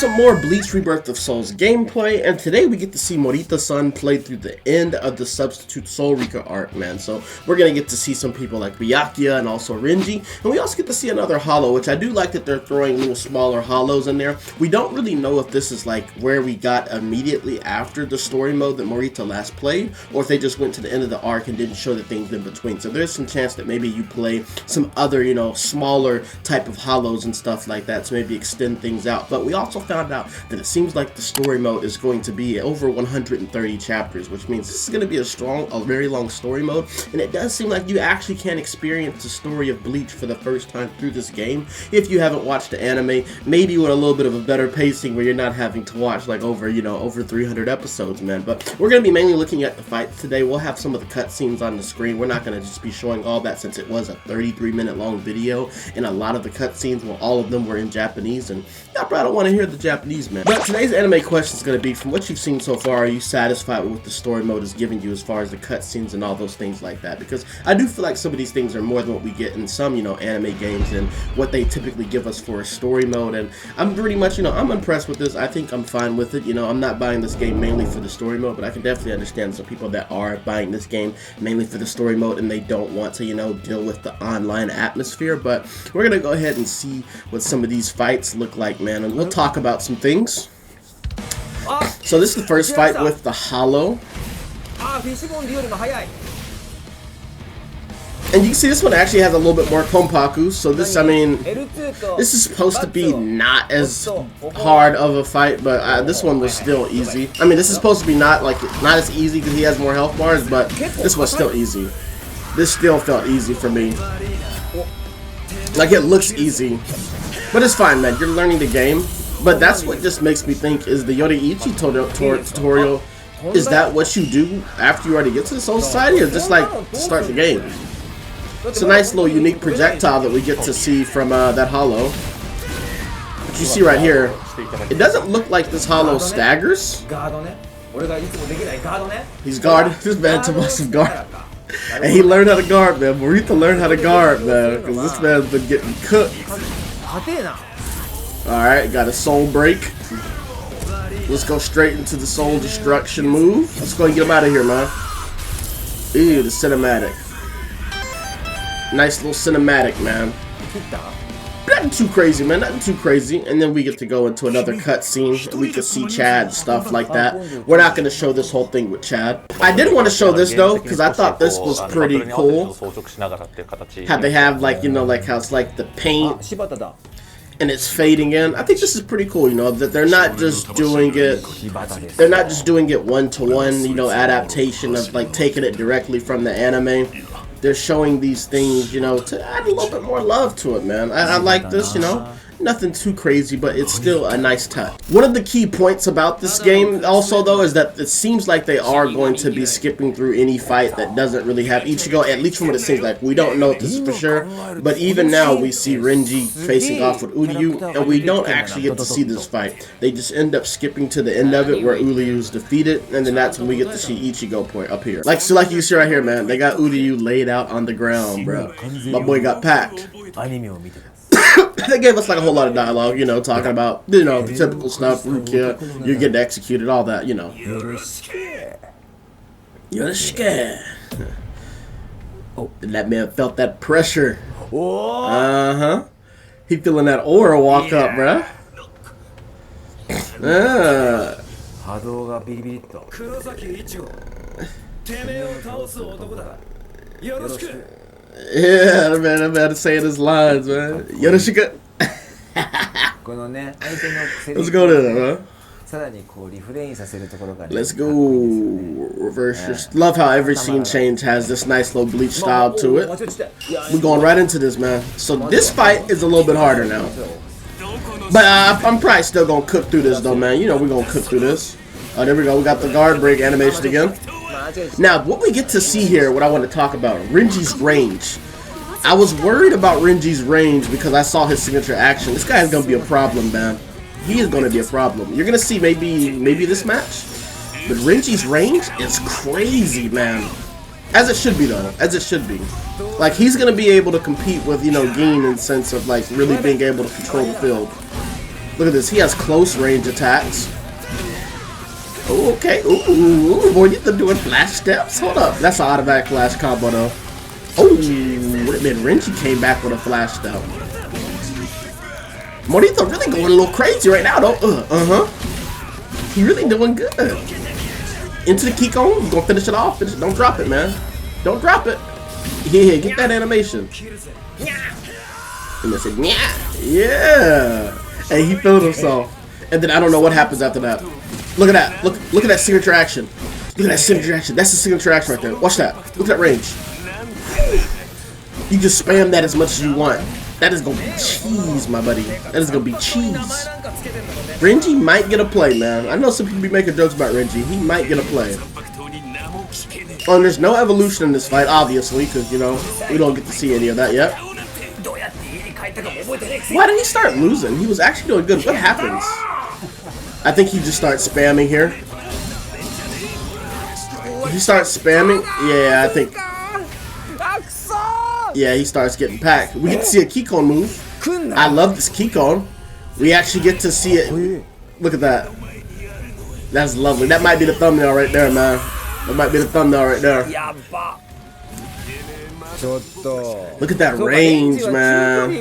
some more Bleach Rebirth of Souls gameplay, and today we get to see Morita-san play through the end of the Substitute Soul Rika arc, man. So we're gonna get to see some people like Byakuya and also Renji, and we also get to see another hollow, which I do like that they're throwing little smaller hollows in there. We don't really know if this is like where we got immediately after the story mode that Morita last played, or if they just went to the end of the arc and didn't show the things in between. So there's some chance that maybe you play some other, you know, smaller type of hollows and stuff like that, so maybe extend things out. But we also found out that it seems like the story mode is going to be over 130 chapters, which means this is going to be a very long story mode, and it does seem like you actually can experience the story of Bleach for the first time through this game if you haven't watched the anime, maybe with a little bit of a better pacing where you're not having to watch like over 300 episodes, man. But we're going to be mainly looking at the fights today. We'll have some of the cutscenes on the screen. We're not going to just be showing all that, since it was a 33-minute long video, and a lot of the cutscenes, well, all of them were in Japanese, and y'all probably don't want to hear the Japanese, man. But today's anime question is going to be, from what you've seen so far, are you satisfied with what the story mode is giving you as far as the cutscenes and all those things like that? Because I do feel like some of these things are more than what we get in some, anime games and what they typically give us for a story mode. And I'm pretty much, I'm impressed with this. I think I'm fine with it. I'm not buying this game mainly for the story mode, but I can definitely understand some people that are buying this game mainly for the story mode and they don't want to, deal with the online atmosphere. But we're going to go ahead and see what some of these fights look like, man, and we'll talk about some things. So this is the first fight with the Hollow. And you can see this one actually has a little bit more Konpaku, so this, this is supposed to be not as hard of a fight, but this one was still easy. This is supposed to be not as easy because he has more health bars, but this was still easy. This still felt easy for me. Like, it looks easy, but it's fine, man. You're learning the game. But that's what just makes me think, is the Yoriichi tutorial, is that what you do after you already get to the Soul Society, or just like start the game? It's a nice little unique projectile that we get to see from that Hollow. But you see right here, it doesn't look like this Hollow staggers. He's guarded. This man took some guard. And he learned how to guard, man. Morita learned how to guard, man, because this man's been getting cooked. Alright, got a soul break. Let's go straight into the soul destruction move. Let's go and get him out of here, man. Ew, the cinematic. Nice little cinematic, man. Nothing too crazy, man. Nothing too crazy. And then we get to go into another cutscene. We can see Chad, stuff like that. We're not going to show this whole thing with Chad. I did want to show this, though, because I thought this was pretty cool. How they have, like, like how it's like the paint and it's fading in. I think this is pretty cool, that they're not just doing it, one-to-one, adaptation of like taking it directly from the anime. They're showing these things, to add a little bit more love to it, man. I like this, Nothing too crazy, but it's still a nice touch. One of the key points about this game also, though, is that it seems like they are going to be skipping through any fight that doesn't really have Ichigo, at least from what it seems like. We don't know if this is for sure, but even now we see Renji facing off with Uryu, and we don't actually get to see this fight. They just end up skipping to the end of it where Uryu's defeated, and then that's when we get to see Ichigo point up here. Like you see right here, man, they got Uryu laid out on the ground, bro. My boy got packed. They gave us like a whole lot of dialogue, talking about, the typical stuff, Rukia, you're getting executed, all that, You're scared. Oh, and that man felt that pressure. Uh-huh. He feeling that aura walk up, bruh. Yeah, that man is saying his lines, man. Yoroshiku. Let's go there, huh? Let's go. Reverse. Love how every scene change has this nice little Bleach style to it. We're going right into this, man. So this fight is a little bit harder now. But I'm probably still going to cook through this, though, man. We're going to cook through this. Oh, there we go. We got the guard break animation again. Now, what we get to see here, what I want to talk about, Renji's range. I was worried about Renji's range because I saw his signature action. This guy is going to be a problem, man. He is going to be a problem. You're going to see maybe this match. But Renji's range is crazy, man. As it should be, though. As it should be. Like, he's going to be able to compete with, Gin in the sense of, like, really being able to control the field. Look at this. He has close range attacks. Oh, okay. Ooh, boy, you're doing flash steps. Hold up. That's an automatic flash combo, though. Oh, man, Renji came back with a flash step. Morito really going a little crazy right now, though. He really doing good. Into the Kiko. He's gonna finish it off. Don't drop it, man. Don't drop it. Yeah, get that animation. And they said, yeah. Hey, he filled himself. And then I don't know what happens after that. Look at that. Look at that signature action. Look at that signature action. That's the signature action right there. Watch that. Look at that range. You just spam that as much as you want. That is gonna be cheese, my buddy. That is gonna be cheese. Renji might get a play, man. I know some people be making jokes about Renji. He might get a play. Oh, and there's no evolution in this fight, obviously, because, you know, we don't get to see any of that yet. Why did he start losing? He was actually doing good. What happens? I think he just starts spamming here. He starts spamming? Yeah, I think. Yeah, he starts getting packed. We get to see a Kikon move. I love this Kikon. We actually get to see it. Look at that. That's lovely. That might be the thumbnail right there, man. That might be the thumbnail right there. Look at that range, man.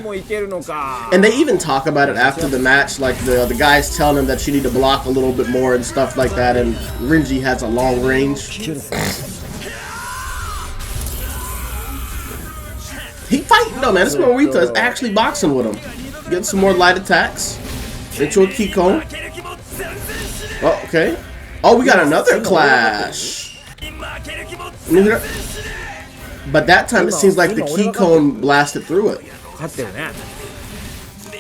And they even talk about it after the match, like the guys telling him that you need to block a little bit more and stuff like that, and Renji has a long range. He fighting though, man. This Morito is actually boxing with him. Getting some more light attacks. Into a Kiko. Oh, okay. Oh, we got another clash. But that time it seems like the Kikon blasted through it.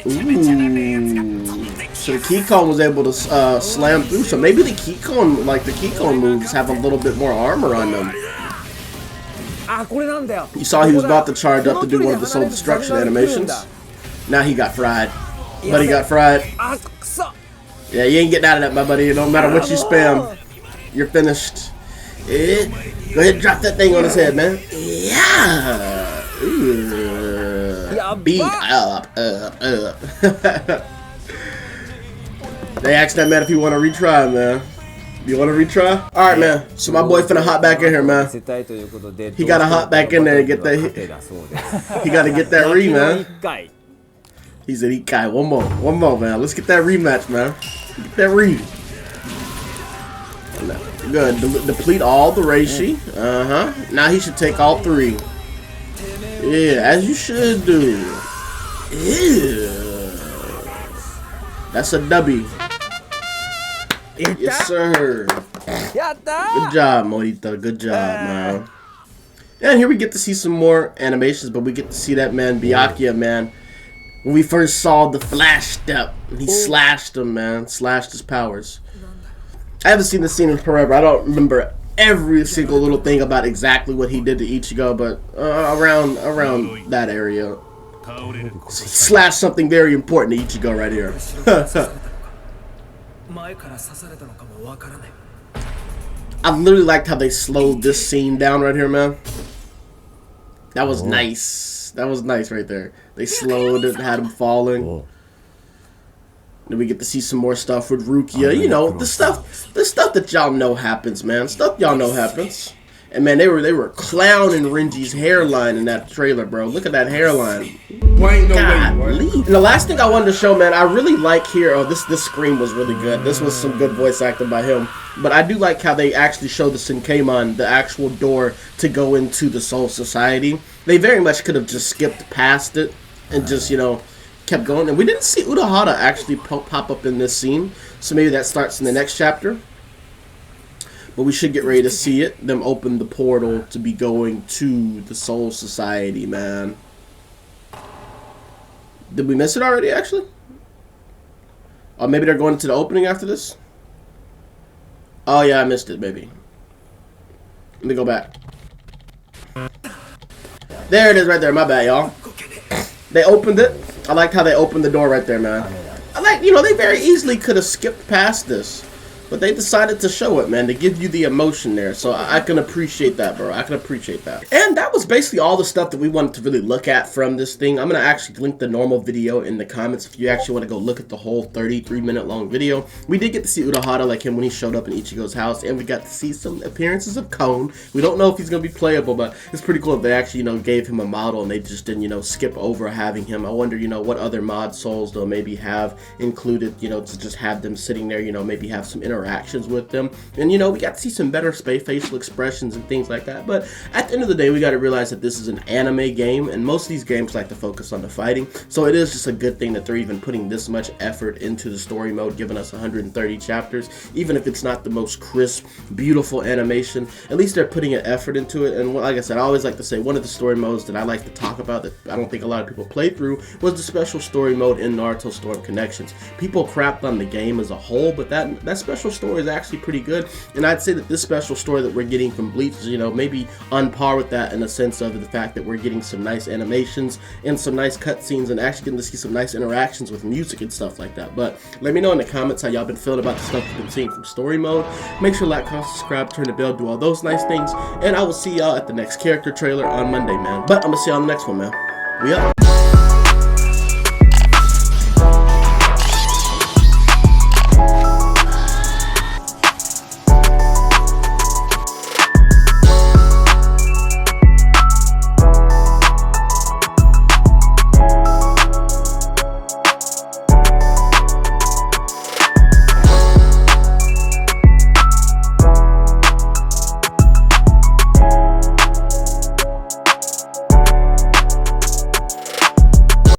Ooh. So the Kikon was able to slam through. So maybe the Kikon, like the Kikon moves, have a little bit more armor on them. You saw he was about to charge up to do one of the soul destruction animations. Now he got fried. But he got fried. Yeah, you ain't getting out of that, my buddy. No matter what you spam, you're finished. Go ahead and drop that thing on his head, man. Yeah. Beat up. They asked that man if he want to retry, man. You want to retry? Alright, man. So my boy finna hop back in here, man. He gotta hop back in there and get that. He gotta get that re, man. He said, Ikai, one more, man. Let's get that rematch, man. Get that re. Good. Deplete all the Reishi. Now he should take all three. Yeah, as you should do. Yeah. That's a W. Yes, sir. Good job, Morita. Good job, man. And here we get to see some more animations, but we get to see that man, Byakuya, man. When we first saw the flash step, he slashed him, man. Slashed his powers. I haven't seen this scene in forever. I don't remember every single little thing about exactly what he did to Ichigo, but around that area. So he slashed something very important to Ichigo right here. I literally liked how they slowed this scene down right here, man. That was nice. That was nice right there. They slowed it, had him falling. Then we get to see some more stuff with Rukia. You know, the stuff that y'all know happens, man. Stuff y'all know happens. And man, they were clowning Renji's hairline in that trailer, bro. Look at that hairline. And the last thing I wanted to show, man, I really like here. Oh, this scream was really good. This was some good voice acting by him. But I do like how they actually showed the Senkeimon, the actual door to go into the Soul Society. They very much could have just skipped past it and just, you know, kept going. And we didn't see Urahara actually pop up in this scene. So maybe that starts in the next chapter. But we should get ready to see it. Them open the portal to be going to the Soul Society, man. Did we miss it already, actually? Or maybe they're going into the opening after this? Oh, yeah, I missed it, maybe. Let me go back. There it is right there. My bad, y'all. They opened it. I liked how they opened the door right there, man. I like, you know, they very easily could have skipped past this. But they decided to show it, man, to give you the emotion there. So I can appreciate that, bro. I can appreciate that. And that was basically all the stuff that we wanted to really look at from this thing. I'm going to actually link the normal video in the comments if you actually want to go look at the whole 33-minute long video. We did get to see Urahara, like him when he showed up in Ichigo's house, and we got to see some appearances of Kon. We don't know if he's going to be playable, but it's pretty cool if they actually, gave him a model and they just didn't, skip over having him. I wonder, what other mod souls they'll maybe have included, to just have them sitting there, maybe have some interactions with them. And, we got to see some better facial expressions and things like that. But at the end of the day, we got to realize that this is an anime game, and most of these games like to focus on the fighting. So it is just a good thing that they're even putting this much effort into the story mode, giving us 130 chapters. Even if it's not the most crisp, beautiful animation, at least they're putting an effort into it. And like I said, I always like to say one of the story modes that I like to talk about that I don't think a lot of people play through was the special story mode in Naruto Storm Connections. People crapped on the game as a whole, but that special story is actually pretty good. And I'd say that this special story that we're getting from Bleach is, maybe on par with that in the sense of the fact that we're getting some nice animations and some nice cutscenes and actually getting to see some nice interactions with music and stuff like that. But let me know in the comments how y'all been feeling about the stuff you've been seeing from story mode. Make sure to like, comment, subscribe, turn the bell, do all those nice things. And I will see y'all at the next character trailer on Monday, man. But I'm gonna see y'all on the next one, man. We up.